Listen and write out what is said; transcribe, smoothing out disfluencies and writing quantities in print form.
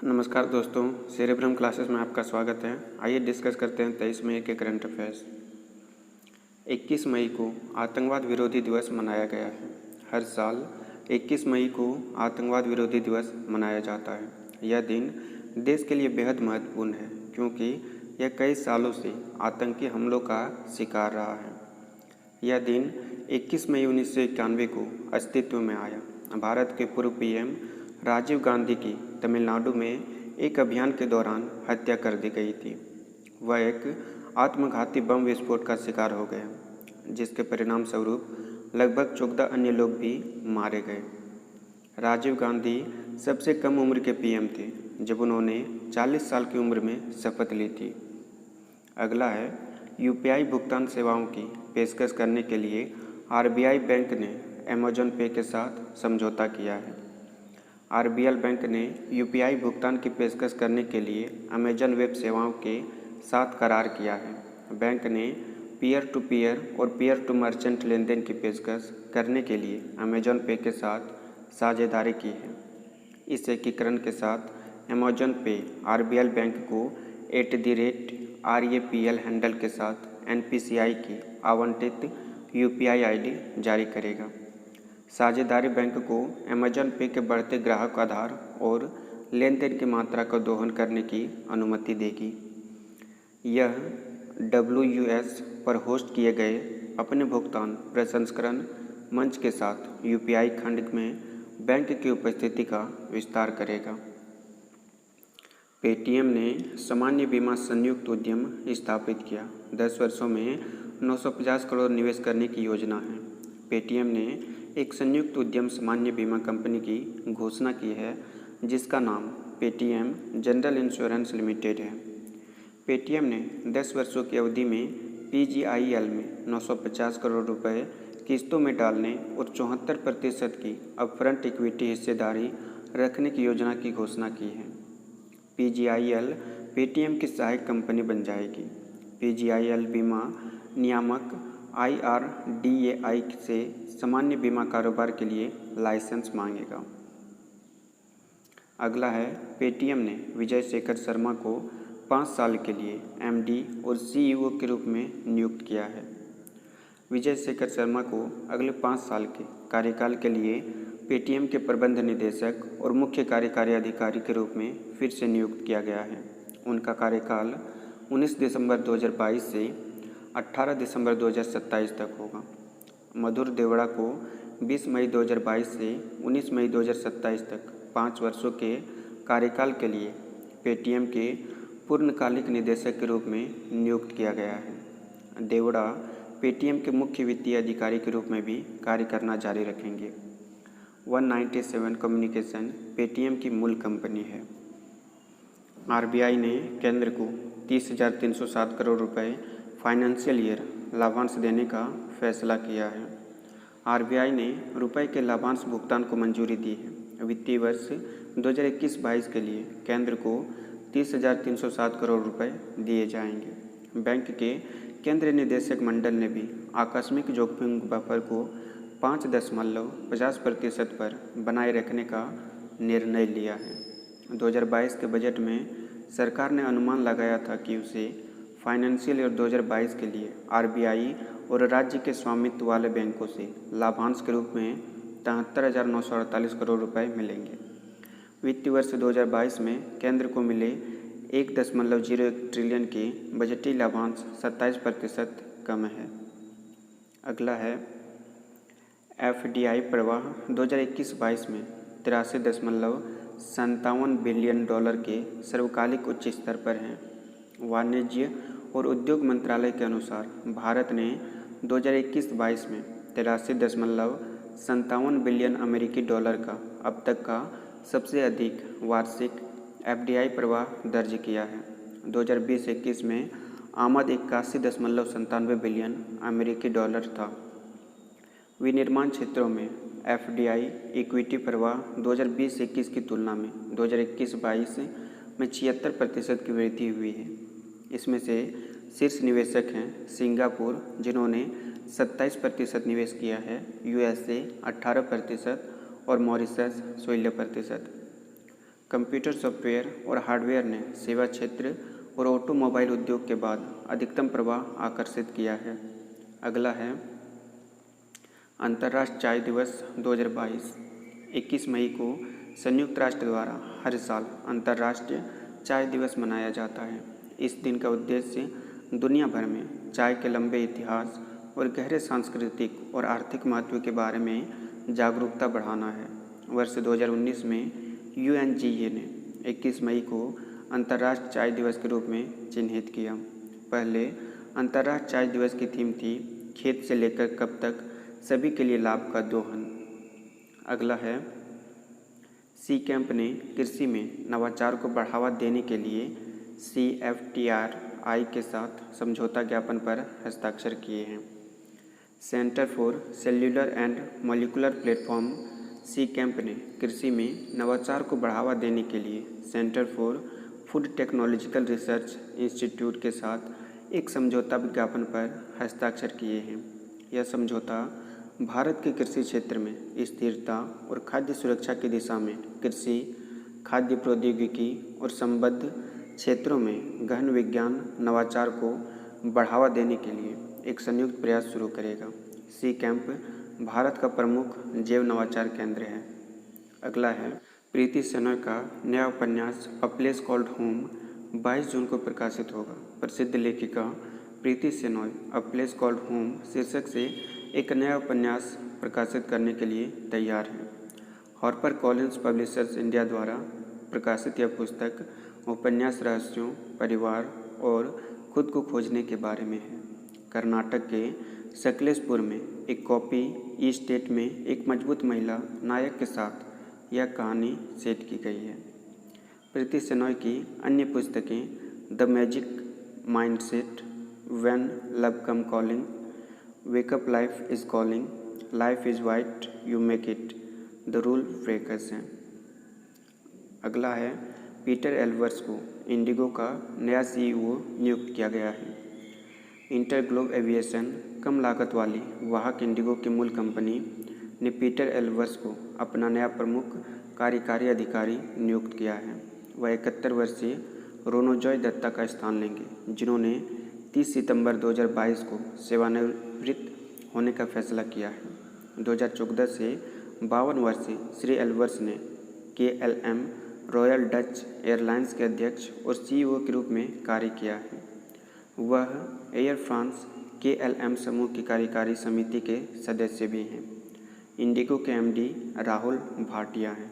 नमस्कार दोस्तों, cerebrum classes में आपका स्वागत है। आइए डिस्कस करते हैं 23 मई के करंट अफेयर्स। 21 मई को आतंकवाद विरोधी दिवस मनाया गया है। हर साल 21 मई को आतंकवाद विरोधी दिवस मनाया जाता है। यह दिन देश के लिए बेहद महत्वपूर्ण है क्योंकि यह कई सालों से आतंकी हमलों का शिकार रहा है। यह दिन 21 मई 1991 को अस्तित्व में आया। भारत के पूर्व पीएम राजीव गांधी की तमिलनाडु में एक अभियान के दौरान हत्या कर दी गई थी। वह एक आत्मघाती बम विस्फोट का शिकार हो गया, जिसके परिणाम स्वरूप लगभग 14 अन्य लोग भी मारे गए। राजीव गांधी सबसे कम उम्र के पीएम थे जब उन्होंने 40 साल की उम्र में शपथ ली थी। अगला है, यूपीआई भुगतान सेवाओं की पेशकश करने के लिए आरबीआई बैंक ने अमेजन पे के साथ समझौता किया है। आरबीएल बैंक ने यूपीआई भुगतान की पेशकश करने के लिए अमेजन वेब सेवाओं के साथ करार किया है। बैंक ने पीयर टू पीयर और पीयर टू मर्चेंट लेनदेन की पेशकश करने के लिए अमेजन पे के साथ साझेदारी की है। इस एकीकरण के साथ अमेजन पे आरबीएल बैंक को @RAPL हैंडल के साथ एनपीसीआई की आवंटित यूपीआई आईडी जारी करेगा। साझेदारी बैंक को अमेजन पे के बढ़ते ग्राहक आधार और लेन देन की मात्रा का दोहन करने की अनुमति देगी। यह WUS पर होस्ट किए गए अपने भुगतान प्रसंस्करण मंच के साथ यूपीआई खंड में बैंक की उपस्थिति का विस्तार करेगा। पेटीएम ने सामान्य बीमा संयुक्त उद्यम स्थापित किया। 10 वर्षों में 950 करोड़ निवेश करने की योजना है। पेटीएम ने एक संयुक्त उद्यम सामान्य बीमा कंपनी की घोषणा की है, जिसका नाम पेटीएम जनरल इंश्योरेंस लिमिटेड है। पेटीएम ने 10 वर्षों की अवधि में PGIL में 950 करोड़ रुपए किस्तों में डालने और 74% की अपफ्रंट इक्विटी हिस्सेदारी रखने की योजना की घोषणा की है। PGIL पेटीएम की सहायक कंपनी बन जाएगी। PGIL बीमा नियामक IRDAI से सामान्य बीमा कारोबार के लिए लाइसेंस मांगेगा। अगला है, पेटीएम ने विजय शेखर शर्मा को 5 साल के लिए MD और CEO के रूप में नियुक्त किया है। विजय शेखर शर्मा को अगले 5 साल के कार्यकाल के लिए पेटीएम के प्रबंध निदेशक और मुख्य कार्यकारी अधिकारी के रूप में फिर से नियुक्त किया गया है। उनका कार्यकाल 19 दिसंबर 2022 से 18 दिसंबर 2027 तक होगा। मधुर देवड़ा को 20 मई 2022 से 19 मई 2027 तक 5 वर्षों के कार्यकाल के लिए पेटीएम के पूर्णकालिक निदेशक के रूप में नियुक्त किया गया है। देवड़ा पेटीएम के मुख्य वित्तीय अधिकारी के रूप में भी कार्य करना जारी रखेंगे। 197 कम्युनिकेशन पेटीएम की मूल कंपनी है। आरबीआई ने केंद्र को 30,307 करोड़ रुपए फाइनेंशियल ईयर लाभांश देने का फैसला किया है। आरबीआई ने रुपए के लाभांश भुगतान को मंजूरी दी है। वित्तीय वर्ष 2021-22 के लिए केंद्र को 30,307 करोड़ रुपए दिए जाएंगे। बैंक के केंद्रीय निदेशक मंडल ने भी आकस्मिक जोखिम बफर को 5.50% पर बनाए रखने का निर्णय लिया है। 2022 के बजट में सरकार ने अनुमान लगाया था कि उसे फाइनेंशियल ईयर 2022 के लिए आरबीआई और राज्य के स्वामित्व वाले बैंकों से लाभांश के रूप में 73,948 करोड़ रुपए मिलेंगे। वित्तीय वर्ष 2022 में केंद्र को मिले 1.01 ट्रिलियन के बजटीय लाभांश 27% कम है। अगला है, FDI प्रवाह 2021-22 में $83.57 बिलियन के सर्वकालिक उच्च स्तर पर हैं। वाणिज्य और उद्योग मंत्रालय के अनुसार भारत ने 2021-22 में $83.57 बिलियन अमेरिकी डॉलर का अब तक का सबसे अधिक वार्षिक FDI प्रवाह दर्ज किया है। 2020-21 में आमद 81.97 बिलियन अमेरिकी डॉलर था। विनिर्माण क्षेत्रों में FDI इक्विटी प्रवाह 2020-21 की तुलना में 2021-22 में 76% की वृद्धि हुई है। इसमें से शीर्ष निवेशक हैं सिंगापुर, जिन्होंने 27% निवेश किया है, USA 18% और मॉरिशस 16%। कंप्यूटर सॉफ्टवेयर और हार्डवेयर ने सेवा क्षेत्र और ऑटोमोबाइल उद्योग के बाद अधिकतम प्रवाह आकर्षित किया है। अगला है अंतर्राष्ट्रीय चाय दिवस 2022। 21 मई को संयुक्त राष्ट्र द्वारा हर साल अंतर्राष्ट्रीय चाय दिवस मनाया जाता है। इस दिन का उद्देश्य दुनिया भर में चाय के लंबे इतिहास और गहरे सांस्कृतिक और आर्थिक महत्व के बारे में जागरूकता बढ़ाना है। वर्ष 2019 में UNGA ने 21 मई को अंतर्राष्ट्रीय चाय दिवस के रूप में चिन्हित किया। पहले अंतर्राष्ट्रीय चाय दिवस की थीम थी खेत से लेकर कप तक सभी के लिए लाभ का दोहन। अगला है सी कैंप ने कृषि में नवाचार को बढ़ावा देने के लिए CFTRI के साथ समझौता ज्ञापन पर हस्ताक्षर किए हैं। Centre for cellular and molecular platform C CAMP ने कृषि में नवाचार को बढ़ावा देने के लिए centre for food technological research institute के साथ एक समझौता ज्ञापन पर हस्ताक्षर किए हैं। यह समझौता भारत के कृषि क्षेत्र में स्थिरता और खाद्य सुरक्षा की दिशा में कृषि, खाद्य प्रौद्योगिकी और संबद्ध क्षेत्रों में गहन विज्ञान नवाचार को बढ़ावा देने के लिए एक संयुक्त प्रयास शुरू करेगा। सी कैंप भारत का प्रमुख जैव नवाचार केंद्र है। अगला है प्रीति सेनॉय का नया उपन्यास अ प्लेस कॉल्ड होम 22 जून को प्रकाशित होगा। प्रसिद्ध लेखिका प्रीति Shenoy a place called home शीर्षक से एक नया उपन्यास प्रकाशित करने के लिए तैयार है। हार्पर कॉलिंस पब्लिशर्स इंडिया द्वारा प्रकाशित यह पुस्तक उपन्यास रहस्यों, परिवार और खुद को खोजने के बारे में है। कर्नाटक के सकलेशपुर में एक कॉफी स्टेट में एक मजबूत महिला नायक के साथ यह कहानी सेट की गई है। प्रीति सेनॉय की अन्य पुस्तकें the magic mindset, when love come calling, wake up life is calling, life is white you make it, the rule breakers हैं। अगला है पीटर एल्वर्स को इंडिगो का नया CEO नियुक्त किया गया है। इंटरग्लोब एविएशन कम लागत वाली वाहक इंडिगो की मूल कंपनी ने पीटर एल्वर्स को अपना नया प्रमुख कार्यकारी अधिकारी नियुक्त किया है। वह 71 वर्षीय रोनोजॉय दत्ता का स्थान लेंगे, जिन्होंने 30 सितंबर 2022 को सेवानिवृत्त होने का फैसला किया है। 2014 से 52 वर्षीय श्री एल्वर्स ने KLM रॉयल डच एयरलाइंस के अध्यक्ष और CEO के रूप में कार्य किया है। वह एयर फ्रांस KLM समूह की कार्यकारी समिति के सदस्य भी हैं। इंडिगो के MD राहुल भाटिया हैं।